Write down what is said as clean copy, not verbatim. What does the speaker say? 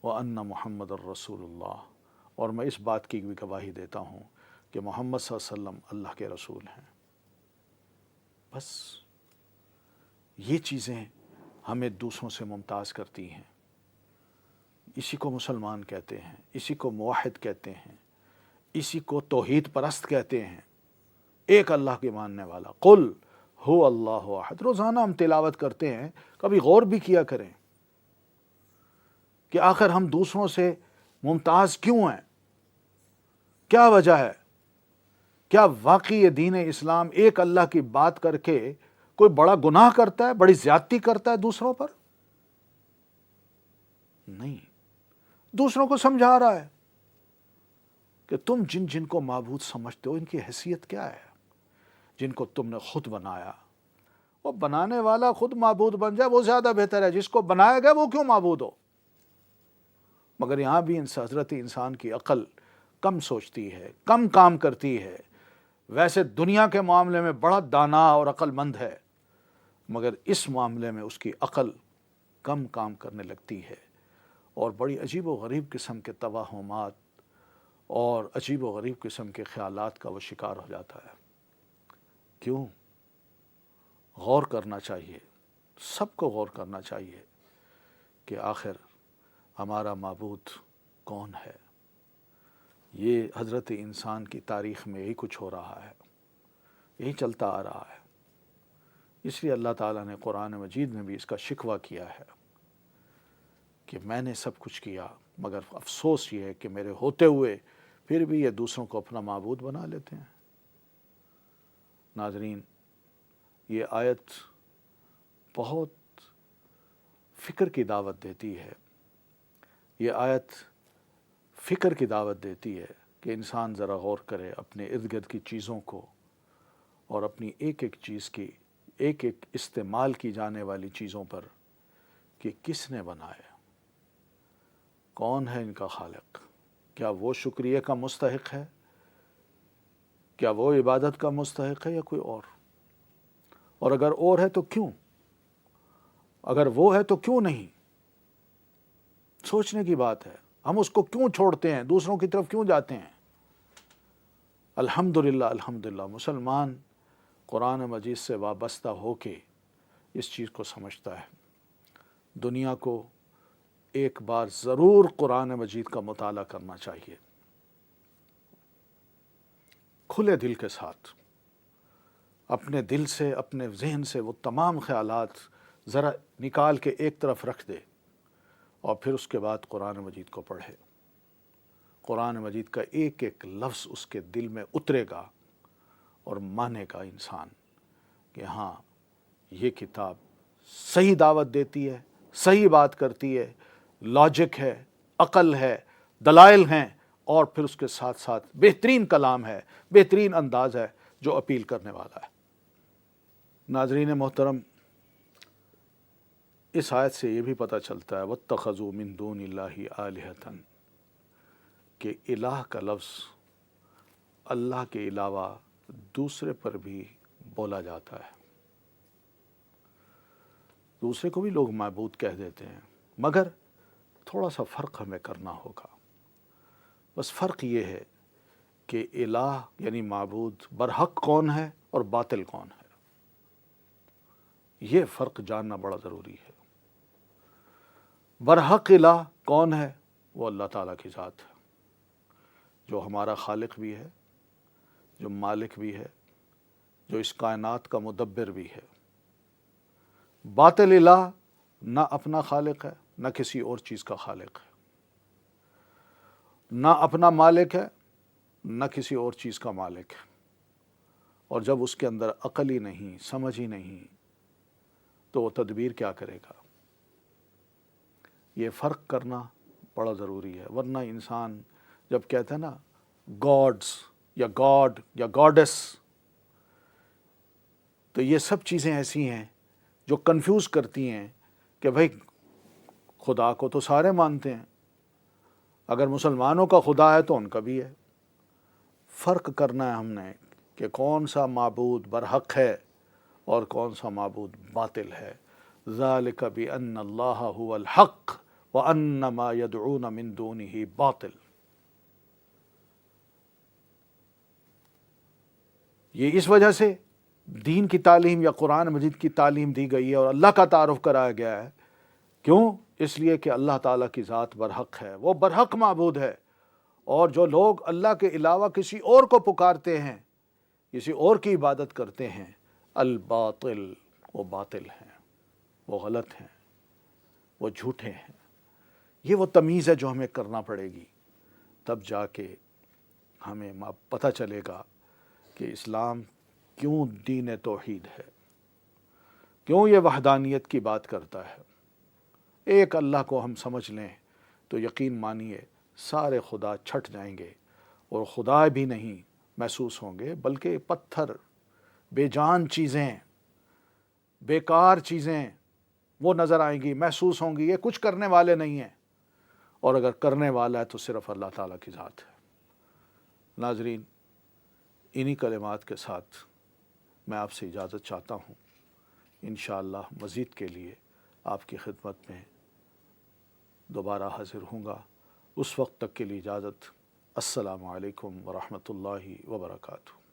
وَأَنَّ مُحَمَّدَ الرَّسُولُ اللَّهِ، اور میں اس بات کی بھی گواہی دیتا ہوں کہ محمد صلی اللہ علیہ وسلم اللہ کے رسول ہیں۔ بس یہ چیزیں ہمیں دوسروں سے ممتاز کرتی ہیں۔ اسی کو مسلمان کہتے ہیں، اسی کو موحد کہتے ہیں، اسی کو توحید پرست کہتے ہیں، ایک اللہ کے ماننے والا۔ قل هو اللہ احد، روزانہ ہم تلاوت کرتے ہیں، کبھی غور بھی کیا کریں کہ آخر ہم دوسروں سے ممتاز کیوں ہیں، کیا وجہ ہے؟ کیا واقعی یہ دین اسلام ایک اللہ کی بات کر کے کوئی بڑا گناہ کرتا ہے، بڑی زیادتی کرتا ہے دوسروں پر؟ نہیں، دوسروں کو سمجھا رہا ہے کہ تم جن جن کو معبود سمجھتے ہو ان کی حیثیت کیا ہے، جن کو تم نے خود بنایا۔ وہ بنانے والا خود معبود بن جائے وہ زیادہ بہتر ہے، جس کو بنایا گیا وہ کیوں معبود ہو؟ مگر یہاں بھی حضرت انسان کی عقل کم سوچتی ہے، کم کام کرتی ہے۔ ویسے دنیا کے معاملے میں بڑا دانا اور عقل مند ہے، مگر اس معاملے میں اس کی عقل کم کام کرنے لگتی ہے اور بڑی عجیب و غریب قسم کے توہمات اور عجیب و غریب قسم کے خیالات کا وہ شکار ہو جاتا ہے۔ کیوں؟ غور کرنا چاہیے، سب کو غور کرنا چاہیے کہ آخر ہمارا معبود کون ہے۔ یہ حضرت انسان کی تاریخ میں یہی کچھ ہو رہا ہے، یہی چلتا آ رہا ہے۔ اس لیے اللہ تعالیٰ نے قرآن مجید میں بھی اس کا شکوہ کیا ہے کہ میں نے سب کچھ کیا، مگر افسوس یہ ہے کہ میرے ہوتے ہوئے پھر بھی یہ دوسروں کو اپنا معبود بنا لیتے ہیں۔ ناظرین، یہ آیت بہت فکر کی دعوت دیتی ہے۔ یہ آیت فکر کی دعوت دیتی ہے کہ انسان ذرا غور کرے اپنے ارد گرد کی چیزوں کو اور اپنی ایک ایک چیز کی، ایک ایک استعمال کی جانے والی چیزوں پر کہ کس نے بنایا، کون ہے ان کا خالق، کیا وہ شکریہ کا مستحق ہے، کیا وہ عبادت کا مستحق ہے یا کوئی اور اگر اور ہے تو کیوں، اگر وہ ہے تو کیوں نہیں؟ سوچنے کی بات ہے، ہم اس کو کیوں چھوڑتے ہیں، دوسروں کی طرف کیوں جاتے ہیں؟ الحمدللہ الحمدللہ مسلمان قرآن مجید سے وابستہ ہو کے اس چیز کو سمجھتا ہے۔ دنیا کو ایک بار ضرور قرآن مجید کا مطالعہ کرنا چاہیے، کھلے دل کے ساتھ، اپنے دل سے، اپنے ذہن سے وہ تمام خیالات ذرا نکال کے ایک طرف رکھ دے اور پھر اس کے بعد قرآن مجید کو پڑھے۔ قرآن مجید کا ایک ایک لفظ اس کے دل میں اترے گا اور مانے گا انسان کہ ہاں یہ کتاب صحیح دعوت دیتی ہے، صحیح بات کرتی ہے، لاجک ہے، عقل ہے، دلائل ہیں، اور پھر اس کے ساتھ ساتھ بہترین کلام ہے، بہترین انداز ہے جو اپیل کرنے والا ہے۔ ناظرین محترم، اس آیت سے یہ بھی پتہ چلتا ہے وَاتَّخَذُوا مِن دُونِ اللَّهِ آلِهَةً کہ الہ کا لفظ اللہ کے علاوہ دوسرے پر بھی بولا جاتا ہے۔ دوسرے کو بھی لوگ معبود کہہ دیتے ہیں، مگر تھوڑا سا فرق ہمیں کرنا ہوگا۔ بس فرق یہ ہے کہ الہ یعنی معبود برحق کون ہے اور باطل کون ہے، یہ فرق جاننا بڑا ضروری ہے۔ برحق الہ کون ہے؟ وہ اللہ تعالیٰ کی ذات ہے، جو ہمارا خالق بھی ہے، جو مالک بھی ہے، جو اس کائنات کا مدبر بھی ہے۔ باطل الہ نہ اپنا خالق ہے، نہ کسی اور چیز کا خالق ہے، نہ اپنا مالک ہے، نہ کسی اور چیز کا مالک ہے، اور جب اس کے اندر عقل ہی نہیں، سمجھ ہی نہیں، تو وہ تدبیر کیا کرے گا؟ یہ فرق کرنا بڑا ضروری ہے، ورنہ انسان جب کہتا ہے نا گاڈز یا گاڈ یا گاڈس، تو یہ سب چیزیں ایسی ہیں جو کنفیوز کرتی ہیں کہ بھئی خدا کو تو سارے مانتے ہیں، اگر مسلمانوں کا خدا ہے تو ان کا بھی ہے۔ فرق کرنا ہے ہم نے کہ کون سا معبود برحق ہے اور کون سا معبود باطل ہے۔ ذالک بأن اللہ هو الحق وَأَنَّ مَا يَدْعُونَ مِن دُونِهِ باطل۔ یہ اس وجہ سے دین کی تعلیم یا قرآن مجید کی تعلیم دی گئی ہے اور اللہ کا تعارف کرایا گیا ہے۔ کیوں؟ اس لیے کہ اللہ تعالیٰ کی ذات برحق ہے، وہ برحق معبود ہے، اور جو لوگ اللہ کے علاوہ کسی اور کو پکارتے ہیں، کسی اور کی عبادت کرتے ہیں، الباطل، وہ باطل ہیں، وہ غلط ہیں، وہ جھوٹے ہیں۔ یہ وہ تمیز ہے جو ہمیں کرنا پڑے گی، تب جا کے ہمیں پتہ چلے گا کہ اسلام کیوں دین توحید ہے، کیوں یہ وحدانیت کی بات کرتا ہے۔ ایک اللہ کو ہم سمجھ لیں تو یقین مانیے سارے خدا چھٹ جائیں گے، اور خدا بھی نہیں محسوس ہوں گے، بلکہ پتھر، بے جان چیزیں، بیکار چیزیں وہ نظر آئیں گی، محسوس ہوں گی، یہ کچھ کرنے والے نہیں ہیں، اور اگر کرنے والا ہے تو صرف اللہ تعالیٰ کی ذات ہے۔ ناظرین، انہی کلمات کے ساتھ میں آپ سے اجازت چاہتا ہوں۔ انشاءاللہ مزید کے لیے آپ کی خدمت میں دوبارہ حاضر ہوں گا۔ اس وقت تک کے لیے اجازت۔ السلام علیکم ورحمۃ اللہ وبرکاتہ۔